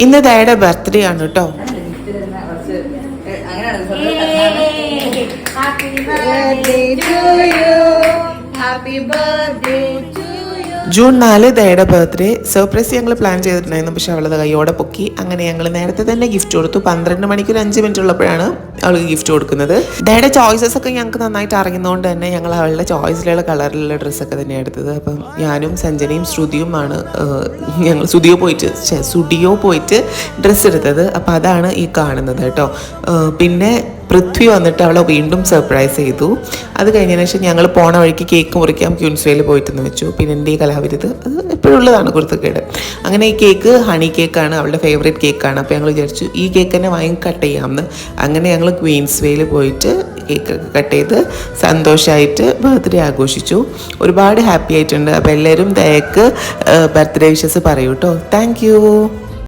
ഇന്ന് ദയയുടെ ബർത്ത്ഡേ ആണ് കേട്ടോ. ജൂൺ 4 ദയയുടെ ബർത്ത്ഡേ സർപ്രൈസ് ഞങ്ങൾ പ്ലാൻ ചെയ്തിട്ടുണ്ടായിരുന്നു. പക്ഷെ അവളത് കൈയോടെ പൊക്കി. അങ്ങനെ ഞങ്ങൾ നേരത്തെ തന്നെ ഗിഫ്റ്റ് കൊടുത്തു. 12 മണിക്ക് ഒരു 5 മിനിറ്റ് ഉള്ളപ്പോഴാണ് അവൾക്ക് ഗിഫ്റ്റ് കൊടുക്കുന്നത്. ദയയുടെ ചോയ്സസ് ഒക്കെ ഞങ്ങൾക്ക് നന്നായിട്ട് അറിയുന്നതുകൊണ്ട് തന്നെ ഞങ്ങൾ അവളുടെ ചോയ്സിലുള്ള കളറിലുള്ള ഡ്രസ്സൊക്കെ തന്നെയാണ് എടുത്തത്. അപ്പം ഞാനും സഞ്ജനയും ശ്രുതിയുമാണ് ഞങ്ങൾ സ്റ്റുഡിയോ പോയിട്ട് ഡ്രസ്സ് എടുത്തത്. അപ്പം അതാണ് ഈ കാണുന്നത് കേട്ടോ. പിന്നെ പൃഥ്വി വന്നിട്ട് അവളെ വീണ്ടും സർപ്രൈസ് ചെയ്തു. അത് കഴിഞ്ഞതിന് ശേഷം ഞങ്ങൾ പോണ വഴിക്ക് കേക്ക് മുറിക്കാം ക്യൂൻസ്വേയിൽ പോയിട്ടെന്ന് വെച്ചു. പിന്നെ എൻ്റെ ഈ കലാവിരുത് അത് എപ്പോഴുള്ളതാണ് കുർത്തക്കേട്. അങ്ങനെ ഈ കേക്ക് ഹണി കേക്കാണ്, അവളുടെ ഫേവറേറ്റ് കേക്കാണ്. അപ്പോൾ ഞങ്ങൾ വിചാരിച്ചു ഈ കേക്ക് തന്നെ വാങ്ങി കട്ട് ചെയ്യാമെന്ന്. അങ്ങനെ ഞങ്ങൾ ക്വീൻസ്വേയിൽ പോയിട്ട് കേക്ക് കട്ട് ചെയ്ത് സന്തോഷമായിട്ട് ബർത്ത്ഡേ ആഘോഷിച്ചു. ഒരുപാട് ഹാപ്പി ആയിട്ടുണ്ട്. അപ്പോൾ എല്ലാവരും ദയക്ക് ബർത്ത്ഡേ വിഷസ് പറയൂ കേട്ടോ. Thank you.